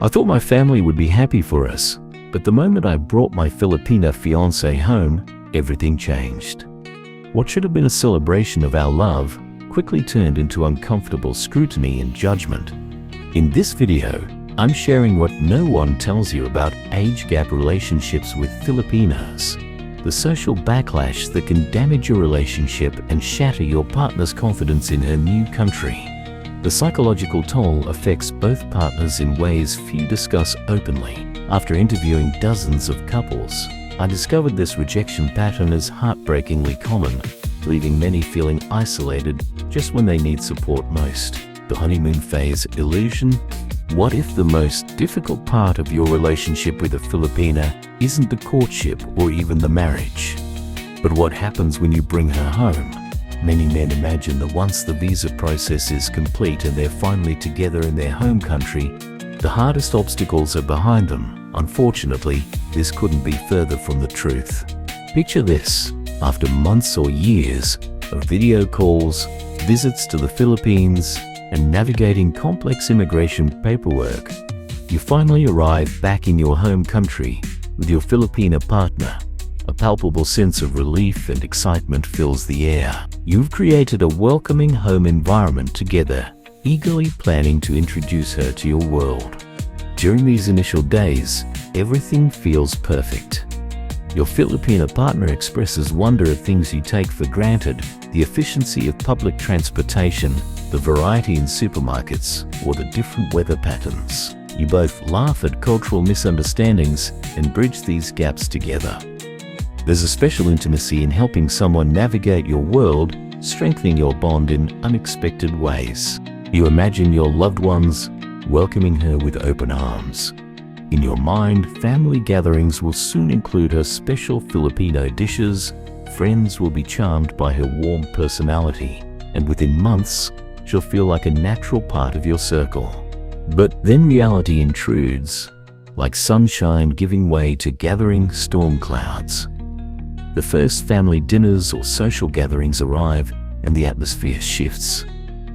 I thought my family would be happy for us, but the moment I brought my Filipina fiancé home, everything changed. What should have been a celebration of our love quickly turned into uncomfortable scrutiny and judgment. In this video, I'm sharing what no one tells you about age gap relationships with Filipinas, the social backlash that can damage your relationship and shatter your partner's confidence in her new country. The psychological toll affects both partners in ways few discuss openly. After interviewing dozens of couples, I discovered this rejection pattern is heartbreakingly common, leaving many feeling isolated just when they need support most. The honeymoon phase illusion. What if the most difficult part of your relationship with a Filipina isn't the courtship or even the marriage, but what happens when you bring her home? Many men imagine that once the visa process is complete and they're finally together in their home country, the hardest obstacles are behind them. Unfortunately, this couldn't be further from the truth. Picture this: after months or years of video calls, visits to the Philippines, and navigating complex immigration paperwork, you finally arrive back in your home country with your Filipina partner. A palpable sense of relief and excitement fills the air. You've created a welcoming home environment together, eagerly planning to introduce her to your world. During these initial days, everything feels perfect. Your Filipina partner expresses wonder at things you take for granted: the efficiency of public transportation, the variety in supermarkets, or the different weather patterns. You both laugh at cultural misunderstandings and bridge these gaps together. There's a special intimacy in helping someone navigate your world, strengthening your bond in unexpected ways. You imagine your loved ones welcoming her with open arms. In your mind, family gatherings will soon include her special Filipino dishes, friends will be charmed by her warm personality, and within months, she'll feel like a natural part of your circle. But then reality intrudes, like sunshine giving way to gathering storm clouds. The first family dinners or social gatherings arrive, and the atmosphere shifts.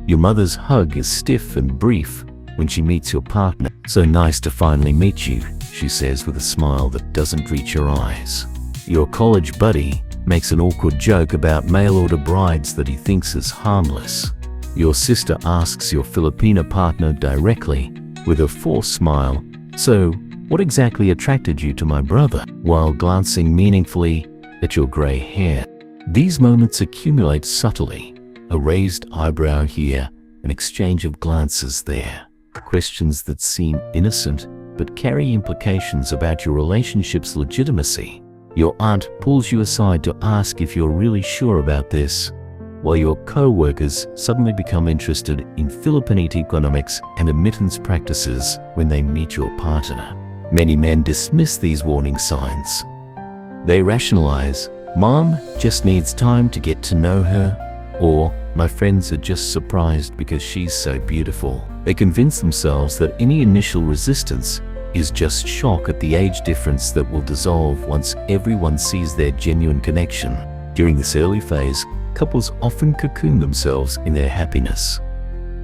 Your mother's hug is stiff and brief when she meets your partner. "So nice to finally meet you," she says with a smile that doesn't reach your eyes. Your college buddy makes an awkward joke about mail-order brides that he thinks is harmless. Your sister asks your Filipina partner directly, with a forced smile, "So, what exactly attracted you to my brother?" while glancing meaningfully at your gray hair. These moments accumulate subtly, a raised eyebrow here, an exchange of glances there. Questions that seem innocent but carry implications about your relationship's legitimacy. Your aunt pulls you aside to ask if you're really sure about this, while your co-workers suddenly become interested in Filipino economics and remittance practices when they meet your partner. Many men dismiss these warning signs. They rationalize, "Mom just needs time to get to know her," or "My friends are just surprised because she's so beautiful." They convince themselves that any initial resistance is just shock at the age difference that will dissolve once everyone sees their genuine connection. During this early phase, couples often cocoon themselves in their happiness.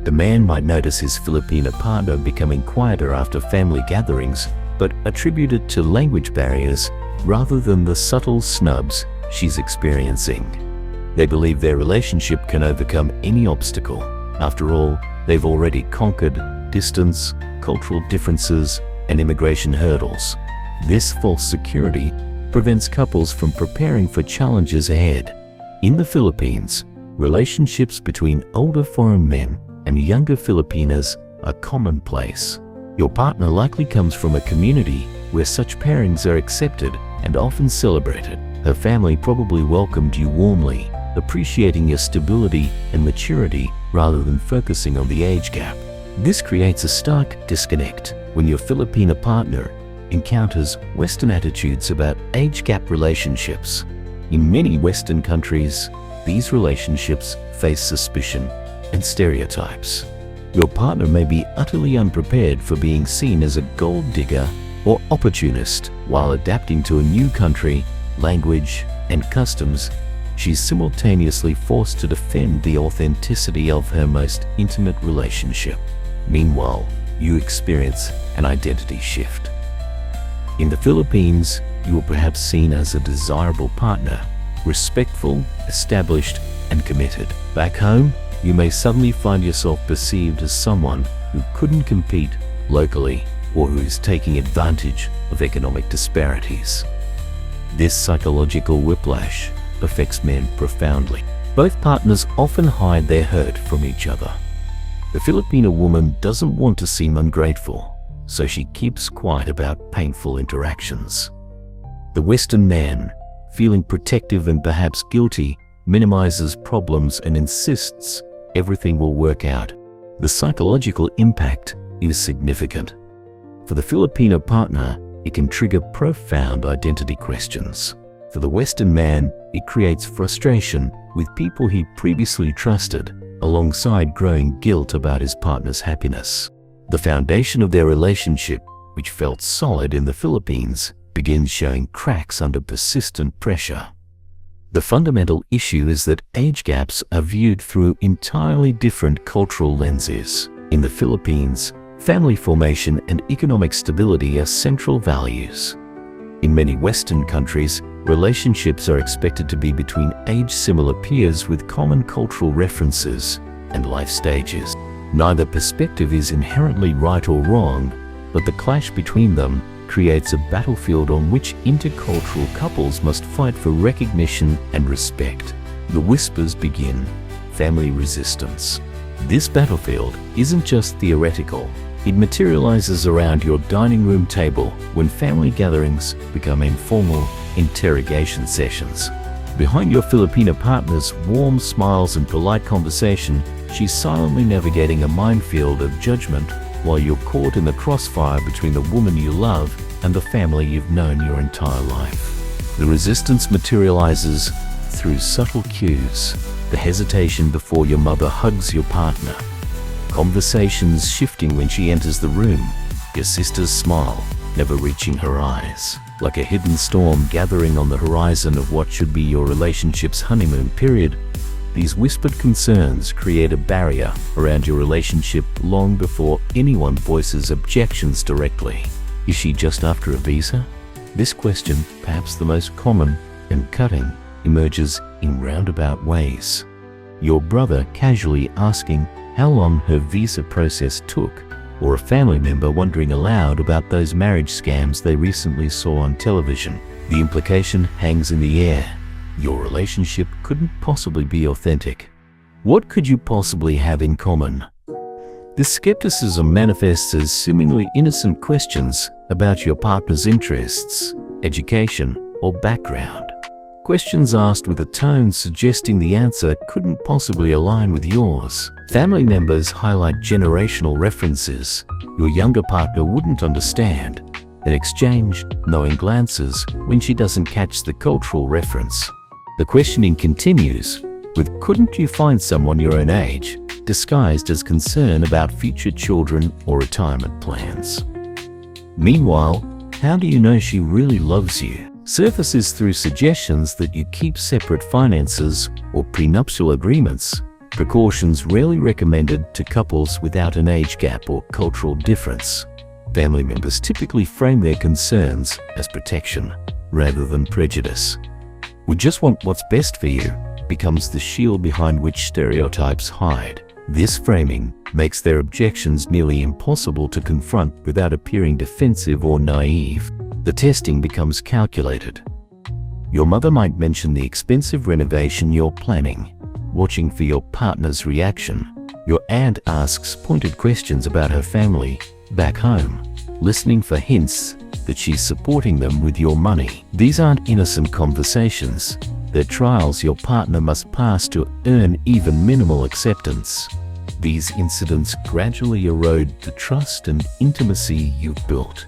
The man might notice his Filipina partner becoming quieter after family gatherings, but attribute it to language barriers rather than the subtle snubs she's experiencing. They believe their relationship can overcome any obstacle. After all, they've already conquered distance, cultural differences, and immigration hurdles. This false security prevents couples from preparing for challenges ahead. In the Philippines, relationships between older foreign men and younger Filipinas are commonplace. Your partner likely comes from a community where such pairings are accepted and often celebrated. Her family probably welcomed you warmly, appreciating your stability and maturity rather than focusing on the age gap. This creates a stark disconnect when your Filipina partner encounters Western attitudes about age gap relationships. In many Western countries, these relationships face suspicion and stereotypes. Your partner may be utterly unprepared for being seen as a gold digger or opportunist. While adapting to a new country, language, and customs, she's simultaneously forced to defend the authenticity of her most intimate relationship. Meanwhile, you experience an identity shift. In the Philippines, you are perhaps seen as a desirable partner, respectful, established, and committed. Back home, you may suddenly find yourself perceived as someone who couldn't compete locally or who is taking advantage of economic disparities. This psychological whiplash affects men profoundly. Both partners often hide their hurt from each other. The Filipino woman doesn't want to seem ungrateful, so she keeps quiet about painful interactions. The Western man, feeling protective and perhaps guilty, minimizes problems and insists everything will work out. The psychological impact is significant. For the Filipino partner, it can trigger profound identity questions. For the Western man, it creates frustration with people he previously trusted, alongside growing guilt about his partner's happiness. The foundation of their relationship, which felt solid in the Philippines, begins showing cracks under persistent pressure. The fundamental issue is that age gaps are viewed through entirely different cultural lenses. In the Philippines, family formation and economic stability are central values. In many Western countries, relationships are expected to be between age-similar peers with common cultural references and life stages. Neither perspective is inherently right or wrong, but the clash between them creates a battlefield on which intercultural couples must fight for recognition and respect. The whispers begin: family resistance. This battlefield isn't just theoretical. It materializes around your dining room table when family gatherings become informal interrogation sessions. Behind your Filipina partner's warm smiles and polite conversation, she's silently navigating a minefield of judgment while you're caught in the crossfire between the woman you love and the family you've known your entire life. The resistance materializes through subtle cues: the hesitation before your mother hugs your partner, conversations shifting when she enters the room, your sister's smile never reaching her eyes, like a hidden storm gathering on the horizon of what should be your relationship's honeymoon period. These whispered concerns create a barrier around your relationship long before anyone voices objections directly. Is she just after a visa? This question, perhaps the most common and cutting, emerges in roundabout ways. Your brother casually asking how long her visa process took, or a family member wondering aloud about those marriage scams they recently saw on television. The implication hangs in the air: your relationship couldn't possibly be authentic. What could you possibly have in common? This skepticism manifests as seemingly innocent questions about your partner's interests, education, or background. Questions asked with a tone suggesting the answer couldn't possibly align with yours. Family members highlight generational references your younger partner wouldn't understand, and exchange knowing glances when she doesn't catch the cultural reference. The questioning continues with "couldn't you find someone your own age?" disguised as concern about future children or retirement plans. Meanwhile, how do you know she really loves you? Surfaces through suggestions that you keep separate finances or prenuptial agreements, precautions rarely recommended to couples without an age gap or cultural difference. Family members typically frame their concerns as protection rather than prejudice. "We just want what's best for you" becomes the shield behind which stereotypes hide. This framing makes their objections nearly impossible to confront without appearing defensive or naive. The testing becomes calculated. Your mother might mention the expensive renovation you're planning, watching for your partner's reaction. Your aunt asks pointed questions about her family back home, listening for hints that she's supporting them with your money. These aren't innocent conversations. They're trials your partner must pass to earn even minimal acceptance. These incidents gradually erode the trust and intimacy you've built.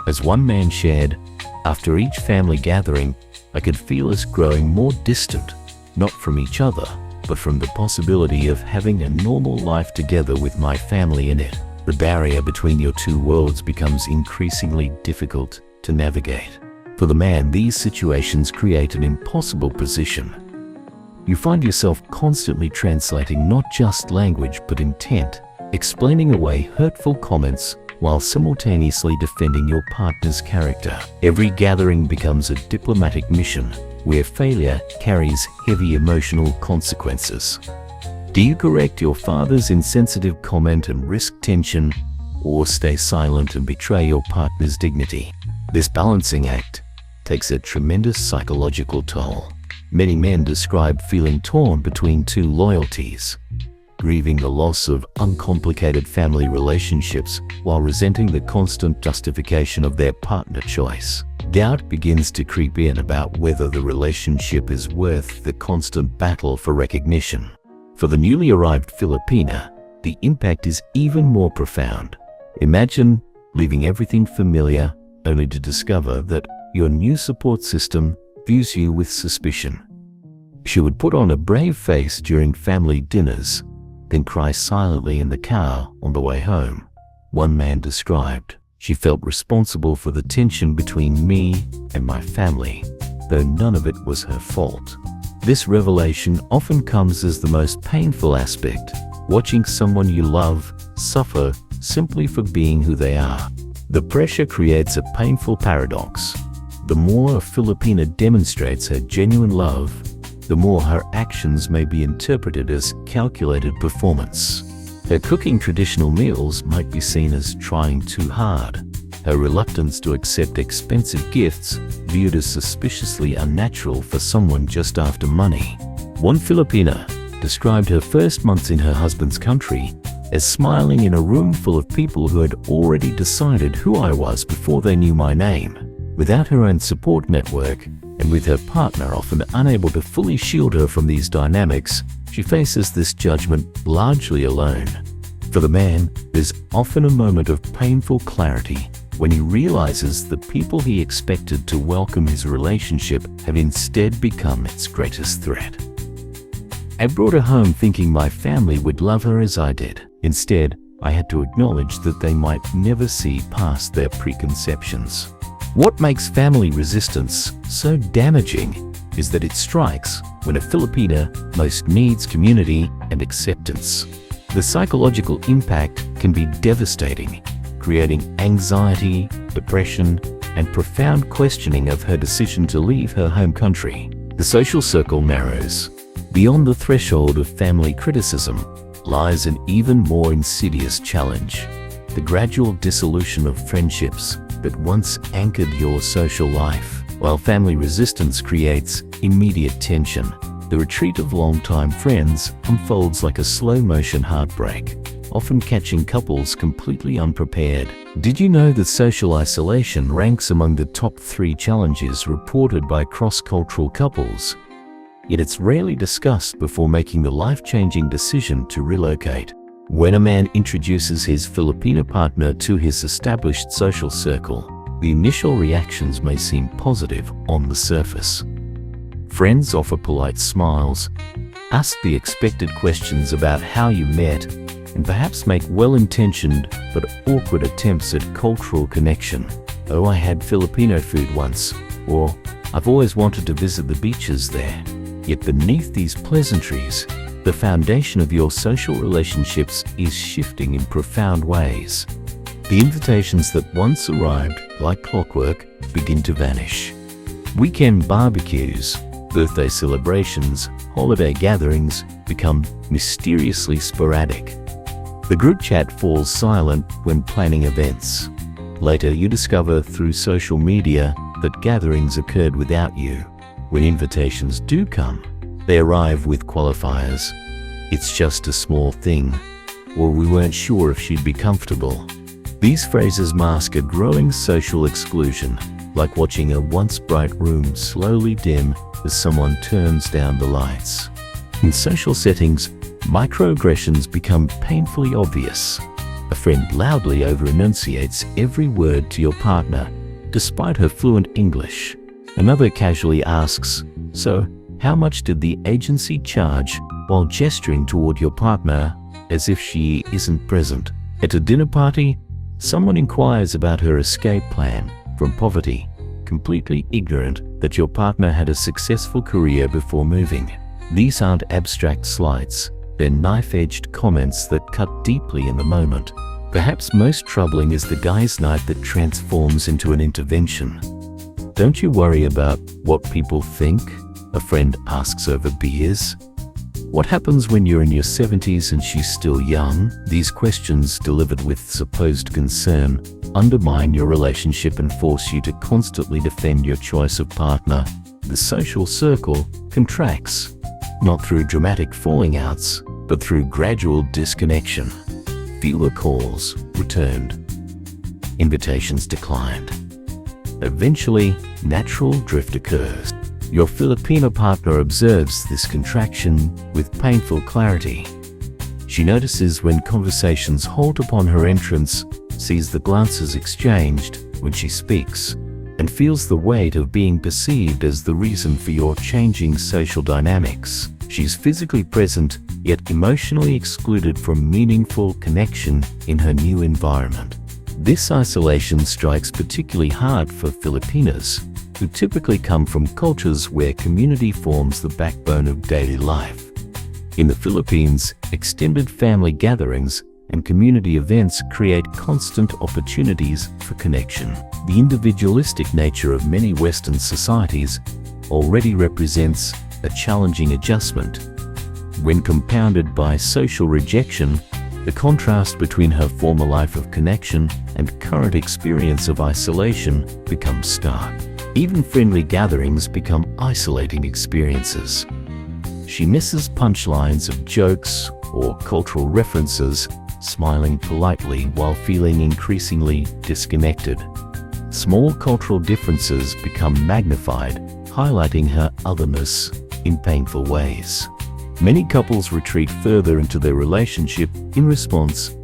As one man shared, "After each family gathering, I could feel us growing more distant, not from each other, but from the possibility of having a normal life together with my family in it." The barrier between your two worlds becomes increasingly difficult to navigate. For the man, these situations create an impossible position. You find yourself constantly translating not just language but intent, explaining away hurtful comments while simultaneously defending your partner's character. Every gathering becomes a diplomatic mission where failure carries heavy emotional consequences. Do you correct your father's insensitive comment and risk tension, or stay silent and betray your partner's dignity? This balancing act takes a tremendous psychological toll. Many men describe feeling torn between two loyalties, grieving the loss of uncomplicated family relationships while resenting the constant justification of their partner choice. Doubt begins to creep in about whether the relationship is worth the constant battle for recognition. For the newly arrived Filipina, the impact is even more profound. Imagine leaving everything familiar only to discover that your new support system views you with suspicion. She would put on a brave face during family dinners, then cry silently in the car on the way home. One man described, "She felt responsible for the tension between me and my family, though none of it was her fault." This revelation often comes as the most painful aspect, watching someone you love suffer simply for being who they are. The pressure creates a painful paradox. The more a Filipina demonstrates her genuine love, the more her actions may be interpreted as calculated performance. Her cooking traditional meals might be seen as trying too hard. Her reluctance to accept expensive gifts viewed as suspiciously unnatural for someone just after money. One Filipina described her first months in her husband's country as smiling in a room full of people who had already decided who I was before they knew my name. Without her own support network, and with her partner often unable to fully shield her from these dynamics, she faces this judgment largely alone. For the man, there's often a moment of painful clarity when he realizes the people he expected to welcome his relationship have instead become its greatest threat. "I brought her home thinking my family would love her as I did. Instead, I had to acknowledge that they might never see past their preconceptions." What makes family resistance so damaging is that it strikes when a Filipina most needs community and acceptance. The psychological impact can be devastating, creating anxiety, depression, and profound questioning of her decision to leave her home country. The social circle narrows. Beyond the threshold of family criticism lies an even more insidious challenge: the gradual dissolution of friendships that once anchored your social life. While family resistance creates immediate tension, the retreat of longtime friends unfolds like a slow-motion heartbreak, often catching couples completely unprepared. Did you know that social isolation ranks among the top 3 challenges reported by cross-cultural couples? Yet it's rarely discussed before making the life-changing decision to relocate. When a man introduces his Filipino partner to his established social circle, the initial reactions may seem positive on the surface. Friends offer polite smiles, ask the expected questions about how you met, and perhaps make well-intentioned but awkward attempts at cultural connection. "Oh, I had Filipino food once," or "I've always wanted to visit the beaches there." Yet beneath these pleasantries, the foundation of your social relationships is shifting in profound ways. The invitations that once arrived like clockwork begin to vanish. Weekend barbecues, birthday celebrations, holiday gatherings become mysteriously sporadic. The group chat falls silent when planning events. Later, you discover through social media that gatherings occurred without you. When invitations do come, they arrive with qualifiers: "It's just a small thing," or "We weren't sure if she'd be comfortable." These phrases mask a growing social exclusion, like watching a once bright room slowly dim as someone turns down the lights. In social settings, microaggressions become painfully obvious. A friend loudly over-enunciates every word to your partner, despite her fluent English. Another casually asks, "So, how much did the agency charge?" while gesturing toward your partner as if she isn't present. At a dinner party, someone inquires about her escape plan from poverty, completely ignorant that your partner had a successful career before moving. These aren't abstract slights, they're knife-edged comments that cut deeply in the moment. Perhaps most troubling is the guy's night that transforms into an intervention. "Don't you worry about what people think?" a friend asks over beers. "What happens when you're in your 70s and she's still young?" These questions, delivered with supposed concern, undermine your relationship and force you to constantly defend your choice of partner. The social circle contracts, not through dramatic falling outs, but through gradual disconnection. Fewer calls returned. Invitations declined. Eventually, natural drift occurs. Your Filipino partner observes this contraction with painful clarity. She notices when conversations halt upon her entrance, sees the glances exchanged when she speaks, and feels the weight of being perceived as the reason for your changing social dynamics. She's physically present, yet emotionally excluded from meaningful connection in her new environment. This isolation strikes particularly hard for Filipinas, who typically come from cultures where community forms the backbone of daily life. In the Philippines, extended family gatherings and community events create constant opportunities for connection. The individualistic nature of many Western societies already represents a challenging adjustment. When compounded by social rejection, the contrast between her former life of connection and current experience of isolation becomes stark. Even friendly gatherings become isolating experiences. She misses punchlines of jokes or cultural references, smiling politely while feeling increasingly disconnected. Small cultural differences become magnified, highlighting her otherness in painful ways. Many couples retreat further into their relationship in response.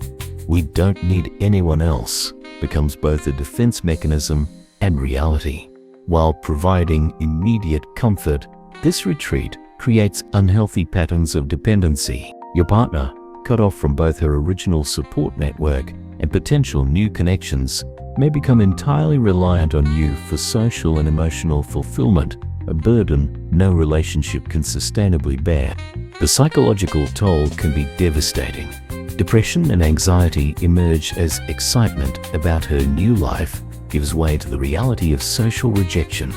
"We don't need anyone else" becomes both a defense mechanism and reality. While providing immediate comfort, this retreat creates unhealthy patterns of dependency. Your partner, cut off from both her original support network and potential new connections, may become entirely reliant on you for social and emotional fulfillment, a burden no relationship can sustainably bear. The psychological toll can be devastating. Depression and anxiety emerge as excitement about her new life gives way to the reality of social rejection.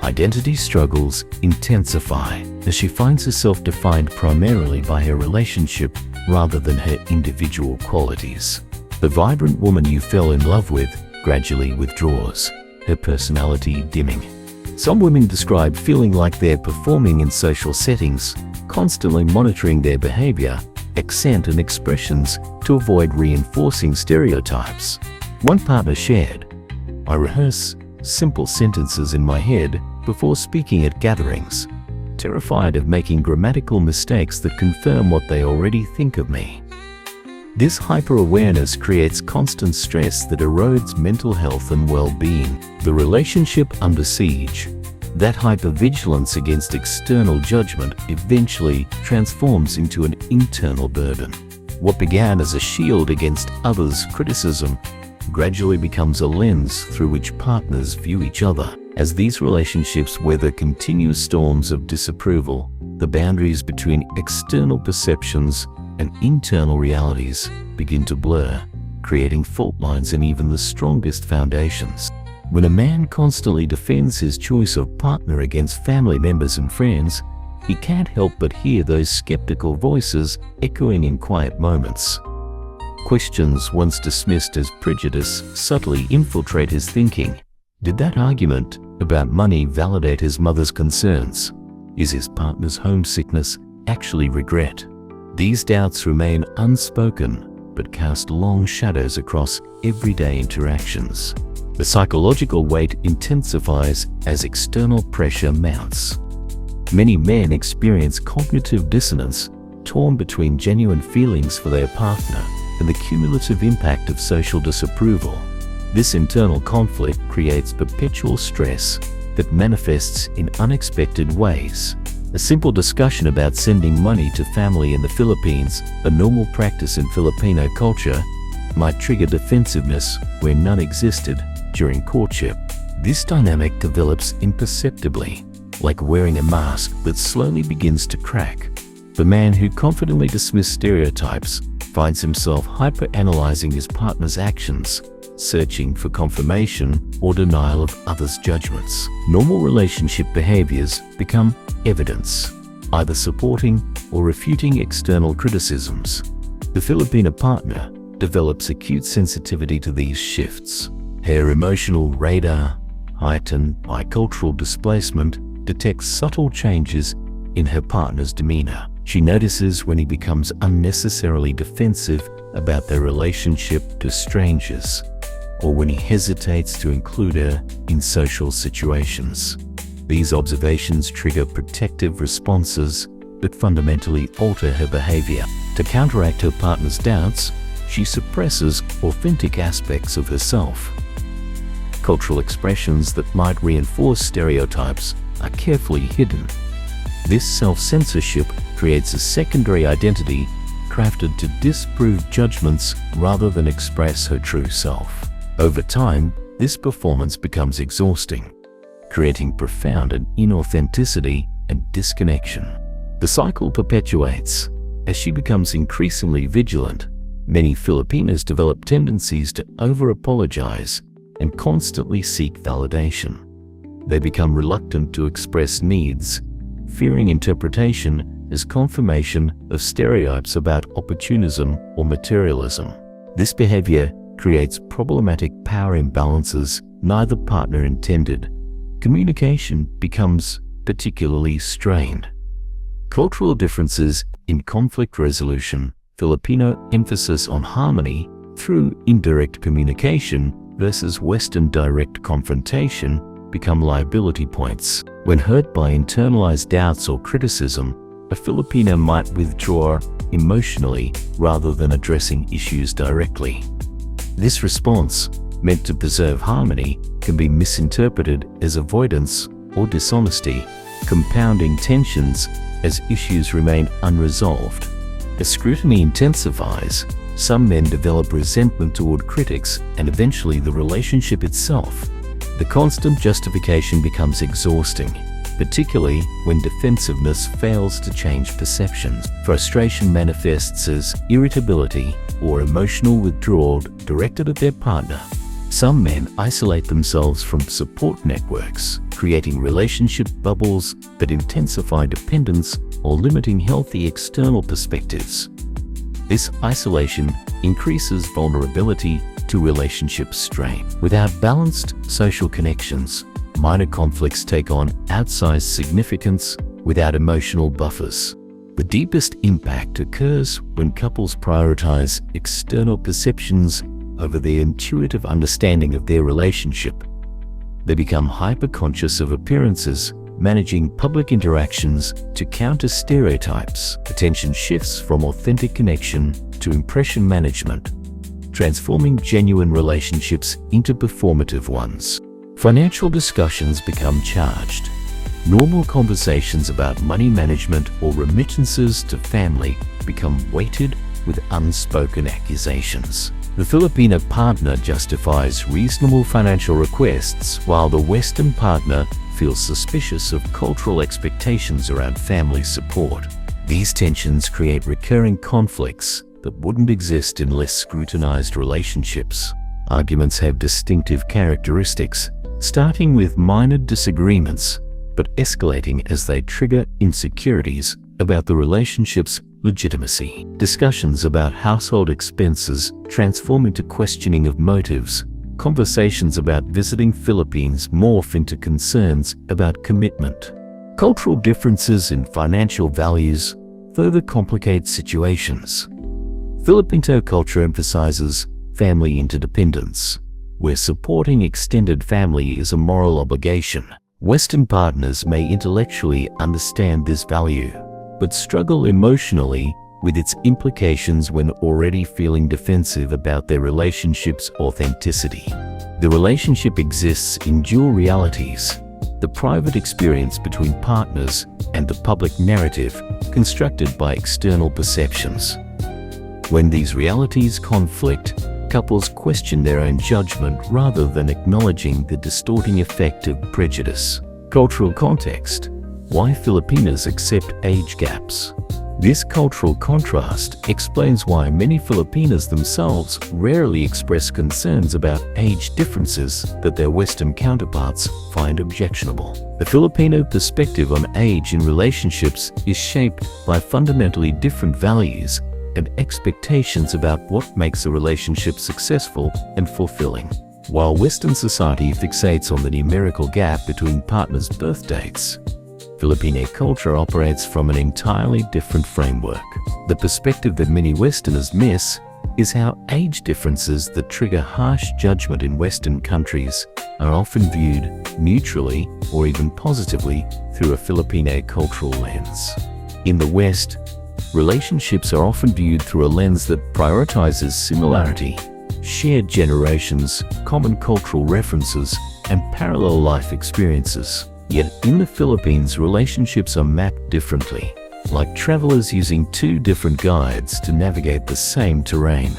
Identity struggles intensify as she finds herself defined primarily by her relationship rather than her individual qualities. The vibrant woman you fell in love with gradually withdraws, her personality dimming. Some women describe feeling like they're performing in social settings, constantly monitoring their behavior, accent and expressions to avoid reinforcing stereotypes. One partner shared, "I rehearse simple sentences in my head before speaking at gatherings, terrified of making grammatical mistakes that confirm what they already think of me." This hyper-awareness creates constant stress that erodes mental health and well-being. The relationship under siege. That hypervigilance against external judgment eventually transforms into an internal burden. What began as a shield against others' criticism gradually becomes a lens through which partners view each other. As these relationships weather continuous storms of disapproval, the boundaries between external perceptions and internal realities begin to blur, creating fault lines in even the strongest foundations. When a man constantly defends his choice of partner against family members and friends, he can't help but hear those skeptical voices echoing in quiet moments. Questions once dismissed as prejudice subtly infiltrate his thinking. Did that argument about money validate his mother's concerns? Is his partner's homesickness actually regret? These doubts remain unspoken, but cast long shadows across everyday interactions. The psychological weight intensifies as external pressure mounts. Many men experience cognitive dissonance, torn between genuine feelings for their partner and the cumulative impact of social disapproval. This internal conflict creates perpetual stress that manifests in unexpected ways. A simple discussion about sending money to family in the Philippines, a normal practice in Filipino culture, might trigger defensiveness where none existed during courtship. This dynamic develops imperceptibly, like wearing a mask that slowly begins to crack. The man who confidently dismissed stereotypes finds himself hyper-analyzing his partner's actions, searching for confirmation or denial of others' judgments. Normal relationship behaviors become evidence, either supporting or refuting external criticisms. The Filipina partner develops acute sensitivity to these shifts. Her emotional radar, heightened by cultural displacement, detects subtle changes in her partner's demeanor. She notices when he becomes unnecessarily defensive about their relationship to strangers, or when he hesitates to include her in social situations. These observations trigger protective responses that fundamentally alter her behavior. To counteract her partner's doubts, she suppresses authentic aspects of herself. Cultural expressions that might reinforce stereotypes are carefully hidden. This self-censorship creates a secondary identity crafted to disprove judgments rather than express her true self. Over time, this performance becomes exhausting, creating profound inauthenticity and disconnection. The cycle perpetuates. As she becomes increasingly vigilant, many Filipinas develop tendencies to over-apologize and constantly seek validation. They become reluctant to express needs, fearing interpretation as confirmation of stereotypes about opportunism or materialism. This behavior creates problematic power imbalances neither partner intended. Communication becomes particularly strained. Cultural differences in conflict resolution. Filipino emphasis on harmony through indirect communication versus Western direct confrontation become liability points. When hurt by internalized doubts or criticism, a Filipino might withdraw emotionally rather than addressing issues directly. This response, meant to preserve harmony, can be misinterpreted as avoidance or dishonesty, compounding tensions as issues remain unresolved. As scrutiny intensifies, some men develop resentment toward critics and eventually the relationship itself. The constant justification becomes exhausting, particularly when defensiveness fails to change perceptions. Frustration manifests as irritability or emotional withdrawal directed at their partner. Some men isolate themselves from support networks, creating relationship bubbles that intensify dependence or limiting healthy external perspectives. This isolation increases vulnerability to relationship strain. Without balanced social connections, minor conflicts take on outsized significance without emotional buffers. The deepest impact occurs when couples prioritize external perceptions over their intuitive understanding of their relationship. They become hyper-conscious of appearances, managing public interactions to counter stereotypes. Attention shifts from authentic connection to impression management, transforming genuine relationships into performative ones. Financial discussions become charged. Normal conversations about money management or remittances to family become weighted with unspoken accusations. The Filipino partner justifies reasonable financial requests while the Western partner feels suspicious of cultural expectations around family support. These tensions create recurring conflicts that wouldn't exist in less scrutinized relationships. Arguments have distinctive characteristics, starting with minor disagreements, but escalating as they trigger insecurities about the relationship's legitimacy. Discussions about household expenses transform into questioning of motives. Conversations about visiting Philippines morph into concerns about commitment. Cultural differences in financial values further complicate situations. Filipino culture emphasizes family interdependence, where supporting extended family is a moral obligation. Western partners may intellectually understand this value, but struggle emotionally with its implications when already feeling defensive about their relationship's authenticity. The relationship exists in dual realities: the private experience between partners and the public narrative constructed by external perceptions. When these realities conflict, couples question their own judgment rather than acknowledging the distorting effect of prejudice. Cultural context: why Filipinas accept age gaps. This cultural contrast explains why many Filipinas themselves rarely express concerns about age differences that their Western counterparts find objectionable. The Filipino perspective on age in relationships is shaped by fundamentally different values and expectations about what makes a relationship successful and fulfilling. While Western society fixates on the numerical gap between partners' birth dates, Filipino culture operates from an entirely different framework. The perspective that many Westerners miss is how age differences that trigger harsh judgment in Western countries are often viewed neutrally or even positively through a Filipino cultural lens. In the West, relationships are often viewed through a lens that prioritizes similarity, shared generations, common cultural references, and parallel life experiences. Yet in the Philippines, relationships are mapped differently, like travelers using two different guides to navigate the same terrain.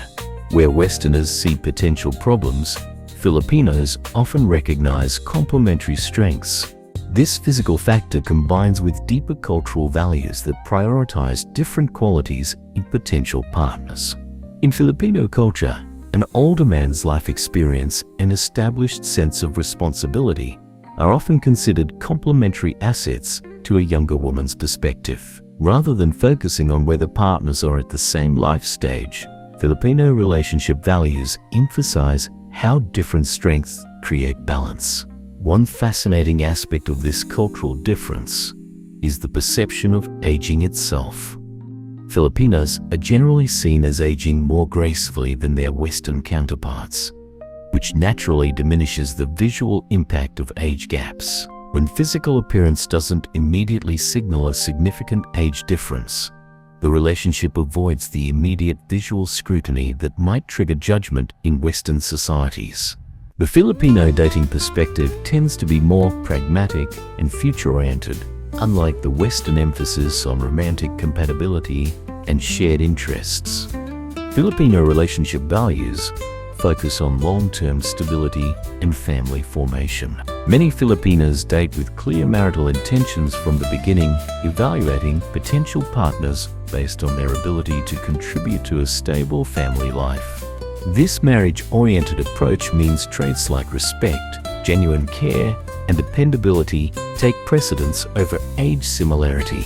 Where Westerners see potential problems, Filipinos often recognize complementary strengths. This physical factor combines with deeper cultural values that prioritize different qualities in potential partners. In Filipino culture, an older man's life experience and established sense of responsibility are often considered complementary assets to a younger woman's perspective. Rather than focusing on whether partners are at the same life stage, Filipino relationship values emphasize how different strengths create balance. One fascinating aspect of this cultural difference is the perception of aging itself. Filipinas are generally seen as aging more gracefully than their Western counterparts, which naturally diminishes the visual impact of age gaps. When physical appearance doesn't immediately signal a significant age difference, the relationship avoids the immediate visual scrutiny that might trigger judgment in Western societies. The Filipino dating perspective tends to be more pragmatic and future-oriented, unlike the Western emphasis on romantic compatibility and shared interests. Filipino relationship values focus on long-term stability and family formation. Many Filipinas date with clear marital intentions from the beginning, evaluating potential partners based on their ability to contribute to a stable family life. This marriage-oriented approach means traits like respect, genuine care, and dependability take precedence over age similarity.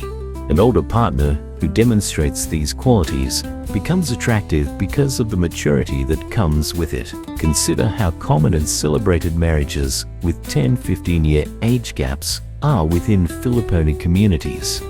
An older partner who demonstrates these qualities becomes attractive because of the maturity that comes with it. Consider how common and celebrated marriages with 10-15-year age gaps are within Filipino communities,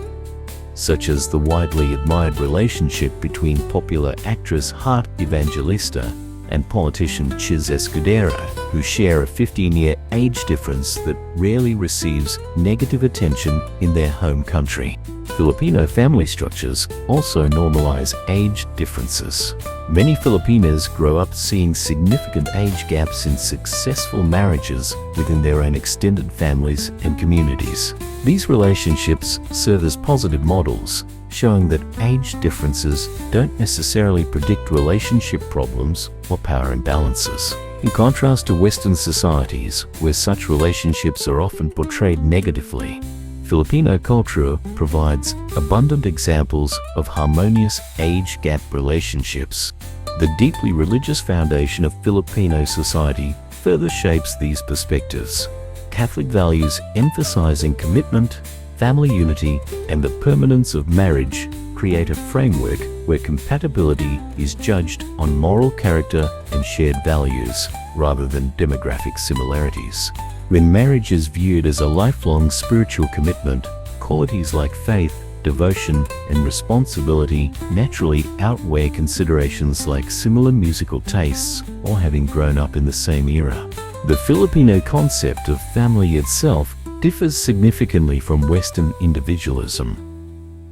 such as the widely admired relationship between popular actress Heart Evangelista and politician Chiz Escudero, who share a 15-year age difference that rarely receives negative attention in their home country. Filipino family structures also normalize age differences. Many Filipinas grow up seeing significant age gaps in successful marriages within their own extended families and communities. These relationships serve as positive models, showing that age differences don't necessarily predict relationship problems or power imbalances. In contrast to Western societies, where such relationships are often portrayed negatively, Filipino culture provides abundant examples of harmonious age gap relationships. The deeply religious foundation of Filipino society further shapes these perspectives. Catholic values emphasizing commitment, family unity, and the permanence of marriage create a framework where compatibility is judged on moral character and shared values, rather than demographic similarities. When marriage is viewed as a lifelong spiritual commitment, qualities like faith, devotion, and responsibility naturally outweigh considerations like similar musical tastes or having grown up in the same era. The Filipino concept of family itself differs significantly from Western individualism.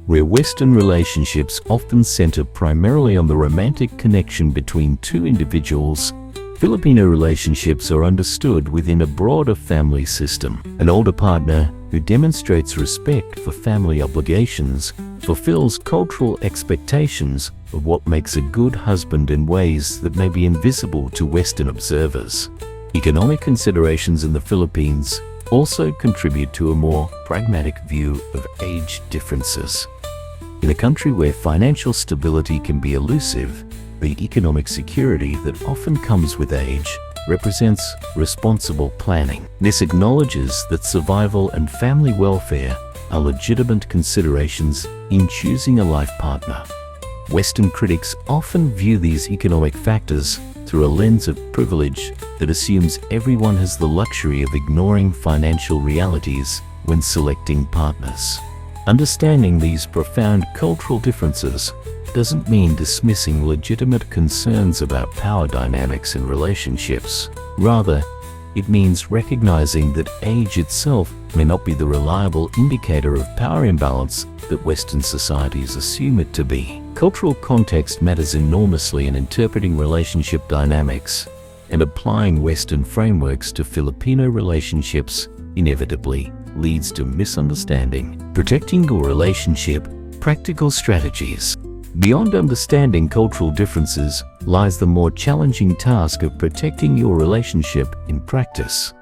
Where Western relationships often center primarily on the romantic connection between two individuals, Filipino relationships are understood within a broader family system. An older partner who demonstrates respect for family obligations fulfills cultural expectations of what makes a good husband in ways that may be invisible to Western observers. Economic considerations in the Philippines also contribute to a more pragmatic view of age differences. In a country where financial stability can be elusive, the economic security that often comes with age represents responsible planning. This acknowledges that survival and family welfare are legitimate considerations in choosing a life partner. Western critics often view these economic factors through a lens of privilege that assumes everyone has the luxury of ignoring financial realities when selecting partners. Understanding these profound cultural differences doesn't mean dismissing legitimate concerns about power dynamics in relationships. Rather, it means recognizing that age itself may not be the reliable indicator of power imbalance that Western societies assume it to be. Cultural context matters enormously in interpreting relationship dynamics, and applying Western frameworks to Filipino relationships inevitably leads to misunderstanding. Protecting your relationship, practical strategies. Beyond understanding cultural differences lies the more challenging task of protecting your relationship in practice.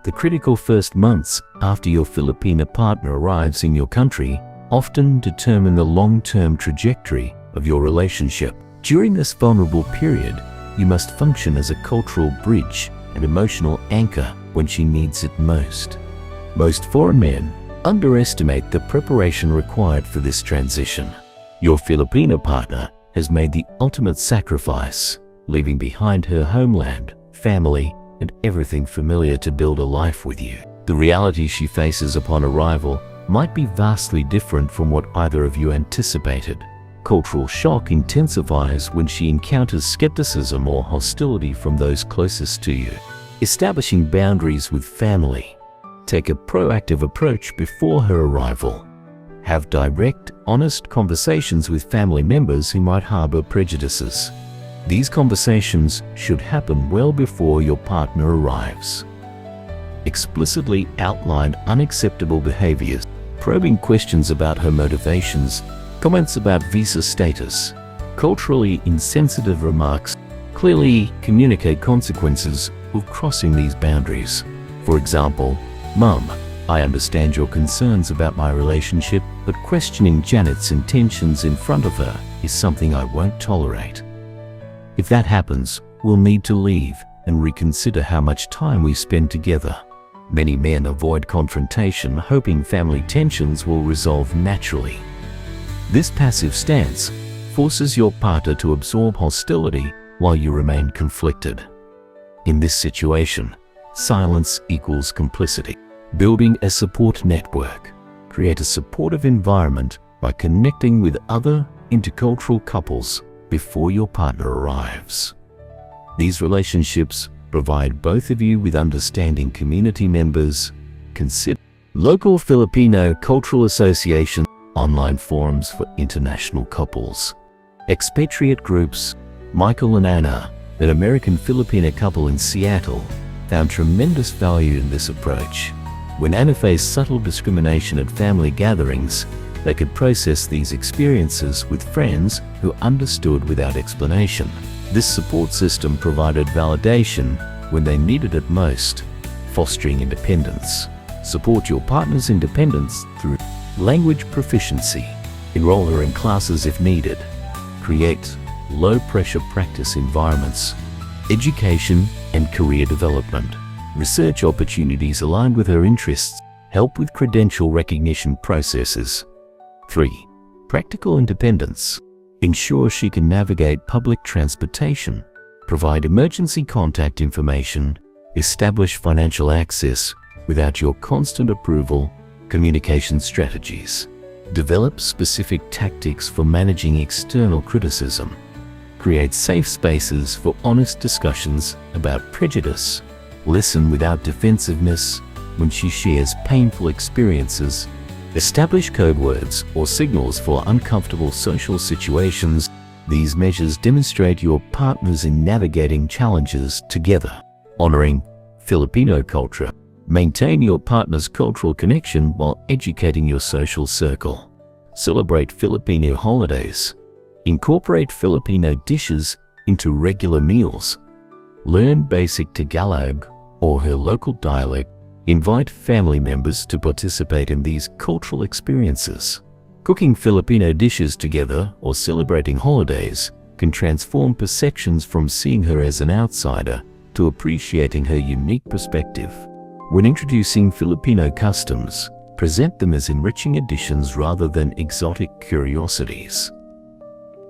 The critical first months after your Filipina partner arrives in your country often determine the long-term trajectory of your relationship. During this vulnerable period, you must function as a cultural bridge and emotional anchor when she needs it most. Most foreign men underestimate the preparation required for this transition. Your Filipino partner has made the ultimate sacrifice, leaving behind her homeland, family, and everything familiar to build a life with you. The reality she faces upon arrival might be vastly different from what either of you anticipated. Cultural shock intensifies when she encounters skepticism or hostility from those closest to you. Establishing boundaries with family. Take a proactive approach before her arrival. Have direct, honest conversations with family members who might harbor prejudices. These conversations should happen well before your partner arrives. Explicitly outline unacceptable behaviors, probing questions about her motivations, comments about visa status, culturally insensitive remarks. Clearly communicate consequences of crossing these boundaries. For example, "Mum, I understand your concerns about my relationship, but questioning Janet's intentions in front of her is something I won't tolerate. If that happens, we'll need to leave and reconsider how much time we spend together." Many men avoid confrontation, hoping family tensions will resolve naturally. This passive stance forces your partner to absorb hostility while you remain conflicted. In this situation, silence equals complicity. Building a support network. Create a supportive environment by connecting with other intercultural couples before your partner arrives. These relationships provide both of you with understanding community members. Consider local Filipino cultural associations, online forums for international couples, expatriate groups. Michael and Anna, an American Filipina couple in Seattle, found tremendous value in this approach. When Anna faced subtle discrimination at family gatherings, they could process these experiences with friends who understood without explanation. This support system provided validation when they needed it most, fostering independence. Support your partner's independence through language proficiency. Enroll her in classes if needed. Create low-pressure practice environments. Education and career development. Research opportunities aligned with her interests. Help with credential recognition processes. 3. Practical independence. Ensure she can navigate public transportation. Provide emergency contact information. Establish financial access without your constant approval. Communication strategies. Develop specific tactics for managing external criticism. Create safe spaces for honest discussions about prejudice. Listen without defensiveness when she shares painful experiences. Establish code words or signals for uncomfortable social situations. These measures demonstrate your partners in navigating challenges together. Honoring Filipino culture. Maintain your partner's cultural connection while educating your social circle. Celebrate Filipino holidays. Incorporate Filipino dishes into regular meals. Learn basic Tagalog or her local dialect. Invite family members to participate in these cultural experiences. Cooking Filipino dishes together or celebrating holidays can transform perceptions from seeing her as an outsider to appreciating her unique perspective. When introducing Filipino customs, present them as enriching additions rather than exotic curiosities.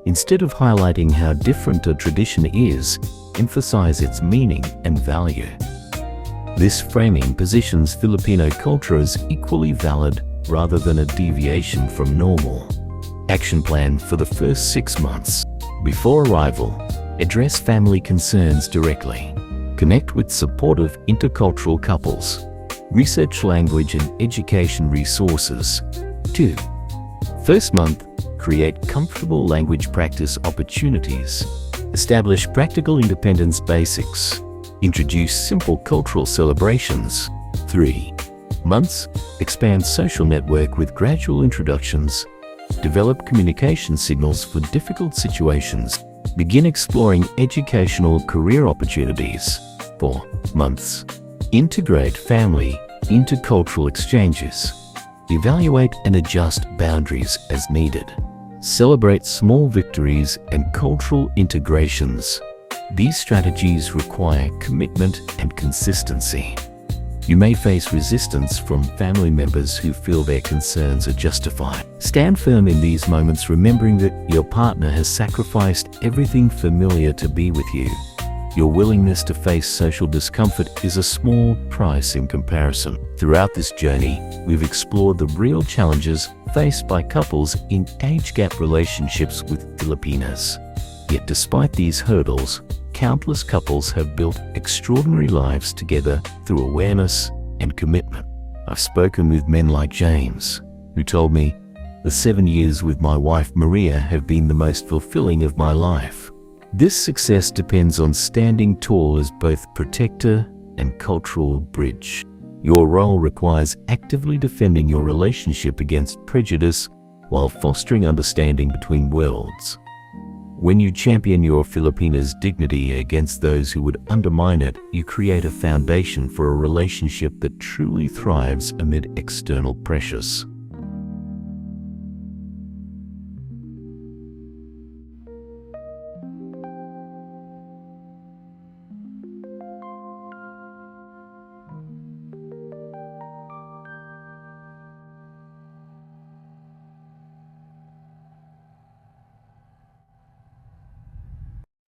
Instead of highlighting how different a tradition is, emphasize its meaning and value. This framing positions Filipino culture as equally valid rather than a deviation from normal. Action plan for the first 6 months. Before arrival, address family concerns directly. Connect with supportive intercultural couples. Research language and education resources. 2. First month, create comfortable language practice opportunities. Establish practical independence basics. Introduce simple cultural celebrations. 3 months, expand social network with gradual introductions. Develop communication signals for difficult situations. Begin exploring educational career opportunities. 4 months, integrate family, intercultural exchanges. Evaluate and adjust boundaries as needed. Celebrate small victories and cultural integrations. These strategies require commitment and consistency. You may face resistance from family members who feel their concerns are justified. Stand firm in these moments, remembering that your partner has sacrificed everything familiar to be with you. Your willingness to face social discomfort is a small price in comparison. Throughout this journey, we've explored the real challenges faced by couples in age gap relationships with Filipinas. Yet despite these hurdles, countless couples have built extraordinary lives together through awareness and commitment. I've spoken with men like James, who told me, "The 7 years with my wife Maria have been the most fulfilling of my life." This success depends on standing tall as both protector and cultural bridge. Your role requires actively defending your relationship against prejudice while fostering understanding between worlds. When you champion your Filipina's dignity against those who would undermine it, you create a foundation for a relationship that truly thrives amid external pressures.